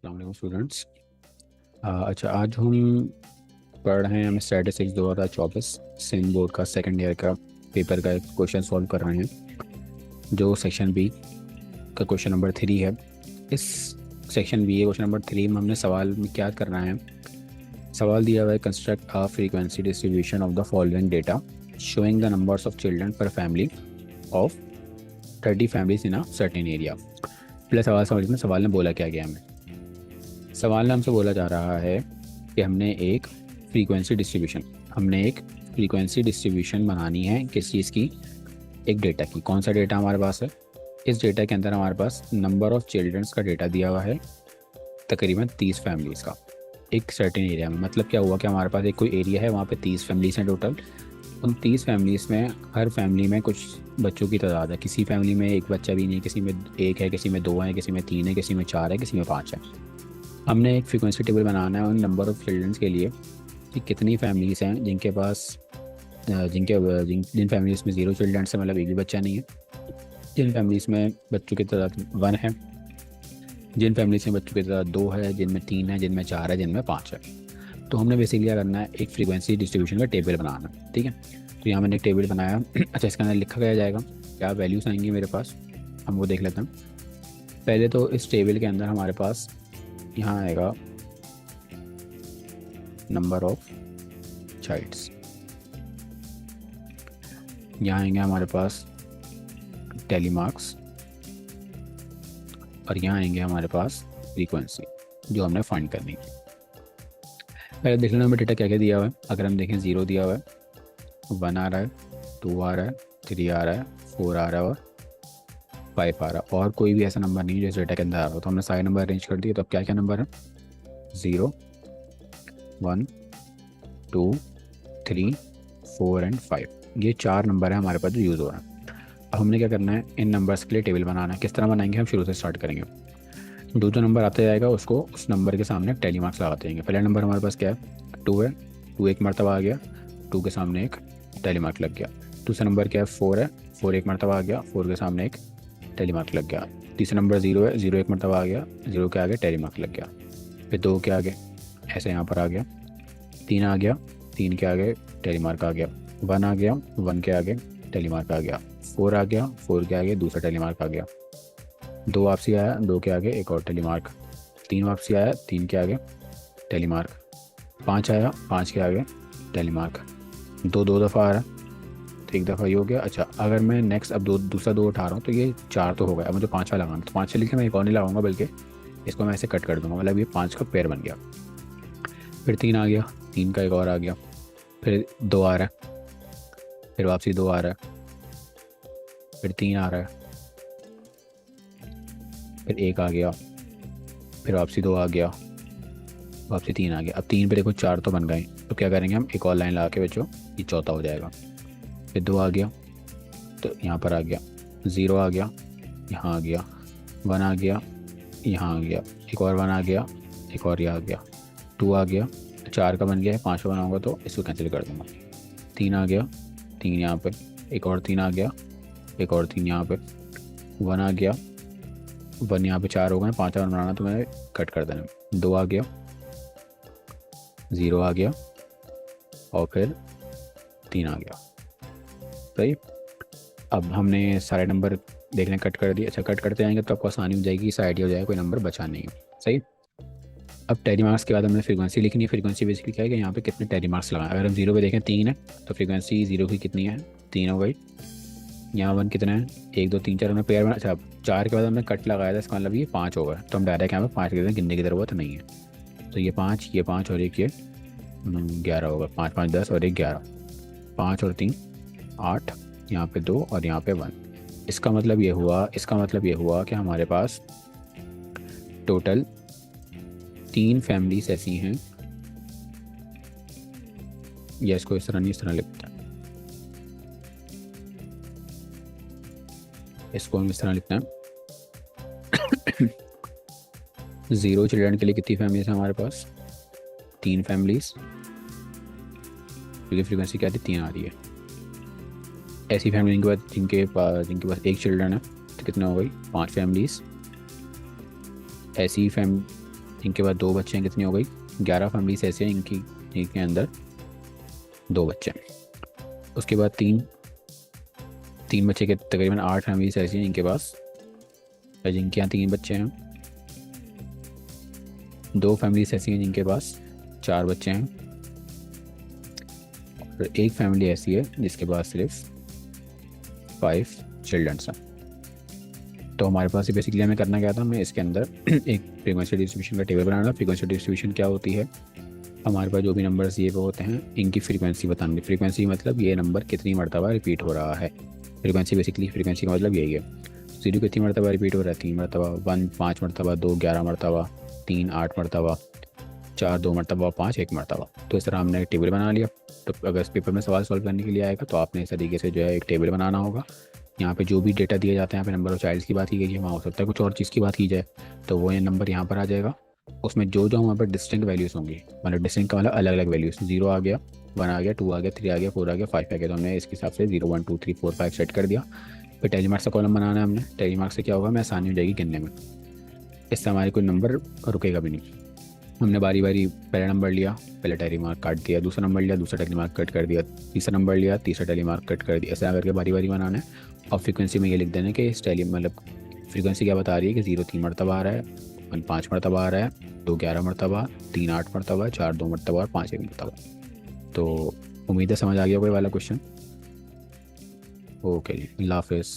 अस्सलाम वालेकुम स्टूडेंट्स। अच्छा, आज हम पढ़ रहे हैं हमें स्टैटिस्टिक्स 2024 सिंध बोर्ड का सेकंड ईयर का पेपर का एक क्वेश्चन सॉल्व कर रहे हैं जो सेक्शन बी का क्वेश्चन नंबर 3 है। इस सेक्शन बी क्वेश्चन नंबर 3 में हमने सवाल में क्या करना है। सवाल दिया हुआ है, construct a frequency distribution of the following data showing the numbers of children per family of 30 families in a certain area. पहले सवाल में सवाल ने बोला क्या गया हमें। सवाल में हमसे बोला जा रहा है कि हमने एक फ्रीक्वेंसी डिस्ट्रीब्यूशन बनानी है किस चीज़ की, एक डेटा की। कौन सा डेटा हमारे पास है? इस डेटा के अंदर हमारे पास नंबर ऑफ़ चिल्ड्रंस का डेटा दिया हुआ है, तकरीबन 30 फैमिलीज़ का एक सर्टेन एरिया में। मतलब क्या हुआ कि हमारे पास एक कोई एरिया है, वहाँ पे 30 फैमिलीज़ हैं टोटल। उन 30 फैमिलीज़ में हर फैमिली में कुछ बच्चों की तादाद है। किसी फैमिली में एक बच्चा भी नहीं, किसी में एक है, किसी में दो है, किसी में तीन है, किसी में चार है, किसी में पाँच है। हमने एक फ्रीक्वेंसी टेबल बनाना है उन नंबर ऑफ़ चिल्ड्रंस के लिए कि कितनी फैमिलीज़ हैं जिनके पास जिन फैमिलीज़ में 0 चिल्ड्रंस है, मतलब एक भी बच्चा नहीं है। जिन फैमिलीज़ में बच्चों की तादाद 1 है, जिन फैमिलीज़ में बच्चों की तादाद 2 है, जिनमें 3 है, जिनमें 4 है, जिनमें 5 है। तो हमने बेसिकली क्या करना है, एक फ्रीक्वेंसी डिस्ट्रीब्यूशन का टेबल बनाना है। ठीक है, तो यहाँ मैंने एक टेबल बनाया। अच्छा, इसके अंदर लिखा गया जाएगा क्या वैल्यूज़ आएंगी मेरे पास, हम वो देख लेते हैं। पहले तो इस टेबल के अंदर हमारे पास यहाँ आएगा नंबर ऑफ चाइल्ड्स, यहाँ आएंगे हमारे पास टेली मार्क्स, और यहाँ आएंगे हमारे पास फ्रीक्वेंसी जो हमने फाइंड करनी है। पहले देख लेना हमें डेटा क्या क्या दिया हुआ है। अगर हम देखें 0 दिया हुआ है, 1 आ रहा है, 2 आ रहा है, 3 आ रहा है, 4 आ रहा है और 5 आ रहा है। और कोई भी ऐसा नंबर नहीं है जो डेटा के अंदर आ रहा हो। तो हमने सारे नंबर अरेंज कर दिए। तो अब क्या क्या नंबर है, 0, 1, 2, 3, 4 एंड 5, ये 4 नंबर है हमारे पास जो यूज़ हो रहा है। अब हमने क्या करना है, इन नंबर्स के लिए टेबल बनाना है। किस तरह बनाएंगे, हम शुरू से स्टार्ट करेंगे। जो नंबर आता जाएगा उसको उस नंबर के सामने टेली मार्क्स लगाते जाएंगे। पहला नंबर हमारे पास क्या है, 2 है, 2 एक मरतबा आ गया, 2 के सामने एक टेली मार्क लग गया। दूसरा नंबर क्या है, 4 है, 4 एक मरतबा आ गया, 4 के सामने एक टेली मार्क लग गया। तीसरा नंबर 0 है, 0 एक मरतबा आ गया, 0 के आगे टेली मार्क लग गया। फिर 2 के आगे ऐसे यहाँ पर आ गया, 3 आ गया, 3 के आगे टेली मार्क आ गया, 1 आ गया, 1 के आगे टेली मार्क आ गया, 4 आ गया, 4 के आगे दूसरा टेली मार्क आ गया, 2 वापसी आया, 2 के आगे एक और टेली मार्क, 3 वापसी आया, 3 के आगे टेली मार्क, 5 आया, 5 के आगे टेली मार्क, 2 दो दफ़ा आ रहा है तो एक दफ़ा ये हो गया। अच्छा, अगर मैं नेक्स्ट अब दूसरा 2 उठा रहा हूँ तो ये 4 तो हो गया। अब मुझे 5वां लगाना, तो 5 से लिखे मैं एक और नहीं लगाऊंगा, बल्कि इसको मैं ऐसे कट कर दूंगा, मतलब ये 5 का पेयर बन गया। फिर 3 आ गया, 3 का एक और आ गया, फिर 2 आ रहा है, फिर वापसी 2 आ रहा है, फिर 3 आ रहा है, फिर 1 आ गया, फिर वापसी 2 आ गया, वापसी 3 आ गया। अब 3 पे देखो 4 तो बन गए, तो क्या करेंगे हम, एक और लाइन लगा के बच्चों ये चौथा हो जाएगा। फिर 2 आ गया तो यहाँ पर आ गया, 0 आ गया, यहाँ आ गया, 1 आ गया, यहाँ आ गया, एक और 1 आ गया, एक और यहाँ आ गया, 2 आ गया, 4 का बन गया है, 5 का बनाऊंगा तो इसको कैंसिल कर दूंगा। 3 आ गया, 3 यहाँ पे, एक और 3 आ गया, एक और 3 यहाँ पे, 1 आ गया, 1 यहाँ पे, 4 हो गए, 5वां बनाना तो मैंने कट कर देना। 2 आ गया, 0 आ गया और फिर 3 आ गया। सही, अब हमने सारे नंबर देखने कट कर दिए। अच्छा, कट करते जाएंगे तो आपको आसानी हो जाएगी, इस आइडिया हो जाएगा कोई नंबर बचा नहीं है। सही, अब टेरी मार्क्स के बाद हमने फ्रीक्वेंसी लिखनी है। फ्रीक्वेंसी बेसिकली क्या है कि यहाँ पे कितने टेरी मार्क्स लगाएं। अगर हम 0 पे देखें 3 है, तो फ्रीक्वेंसी 0 की कितनी है, 3 हो गई। यहाँ 1 कितना है, 1 2 3 4, हमने पेयर बना। अच्छा, 4 के बाद हमने कट लगाया था, इसका मतलब ये 5 हो गया। तो हम डायरेक्ट यहाँ पे 5 के गिनने की ज़रूरत नहीं है। तो ये 5 और एक ये 11 होगा, 5 5 10 और एक 11, 5 और 3 8, यहाँ पे 2 और यहाँ पे 1। इसका मतलब ये हुआ कि हमारे पास टोटल 3 फैमिलीज ऐसी हैं, या इसको इस तरह नहीं, इस तरह लिखते हैं, इसको हम इस तरह लिखते हैं। 0 चिल्ड्रन के लिए कितनी फैमिलीज हैं हमारे पास, 3 फैमिलीज, क्योंकि फ्रीक्वेंसी क्या थी, 3 आ रही है। ऐसी फैमिली जिनके पास एक चिल्ड्रन है तो कितना हो गई, 5 फैमिलीज। ऐसी इनके बाद 2 बच्चे हैं, कितनी हो गई 11 फैमिलीज ऐसे हैं इनकी इनके अंदर 2 बच्चे हैं। उसके बाद तीन तीन बच्चे के तकरीबन 8 फैमिलीज ऐसी हैं इनके पास जिनके यहाँ 3 बच्चे हैं। 2 फैमिलीज ऐसी हैं जिनके पास 4 बच्चे हैं और एक फैमिली ऐसी है जिसके पास सिर्फ 5 चिल्ड्रंस हैं। तो हमारे पास बेसिकली हमें करना क्या था, हमें इसके अंदर एक फ्रीक्वेंसी डिस्ट्रीब्यूशन का टेबल बनाना। फ्रीक्वेंसी डिस्ट्रीब्यूशन क्या होती है, हमारे पास जो भी नंबर्स ये वो होते हैं इनकी फ्रीक्वेंसी बतानी। फ्रीक्वेंसी मतलब ये नंबर कितनी मरतबा रिपीट हो रहा है। फ्रीक्वेंसी बेसिकली फ्रीक्वेंसी का मतलब यही है। 0 कितनी मरतबा रिपीट हो रहा है 3 मरतबा, 1 5 मरतबा, 2 11 मरतबा, 3 8 मरतबा, 4 2 मरतबा, 5 1 मरतबा। तो इस तरह हमने एक टेबल बना लिया। तो अगर इस पेपर में सवाल सॉल्व करने के लिए आएगा तो आपने इस तरीके से जो है एक टेबल बनाना होगा। यहाँ पे जो भी डेटा दिया जाता है, यहाँ पे नंबर ऑफ चाइल्ड्स की बात की गई है, वहाँ हो सकता है कुछ और चीज़ की बात की जाए, तो वो ये नंबर यहाँ पर आ जाएगा। उसमें जो जो वहाँ पर डिस्टिंक्ट वैल्यूज़ होंगी, मतलब डिस्टिंक्ट का मतलब अलग अलग वैल्यूज़, 0 आ गया, 1 आ गया, 2 आ गया, 3 आ गया, 4 आ गया, 5 आ गया, तो हमने इसके हिसाब से 0 1 2 3 4 5 सेट कर दिया। फिर टेली मार्क्स का कॉलम बनाना है हमने। टेली मार्क्स से क्या होगा, हमें आसानी हो जाएगी गिनने में, इससे हमारे कोई नंबर रुकेगा भी नहीं। हमने बारी बारी पहला नंबर लिया, पहले टैली मार्क काट दिया, दूसरा नंबर लिया, दूसरा टैली मार्क कट कर दिया, तीसरा नंबर लिया, तीसरा टैली मार्क कट कर दिया, ऐसा करके बारी बारी बनाना है। और फ्रीक्वेंसी में ये लिख देना है कि इस टैली मतलब फ्रीक्वेंसी क्या बता रही है कि 0 3 मरतबा आ रहा है, 1 5 मरतबा आ रहा है, 2 11 मरतबा, 3 8 मरतबा, 4 2 मरतबा और 5 1 मरतबा। तो उम्मीद है समझ आ गया कोई वाला क्वेश्चन। ओके जी, अल्लाह हाफिज़।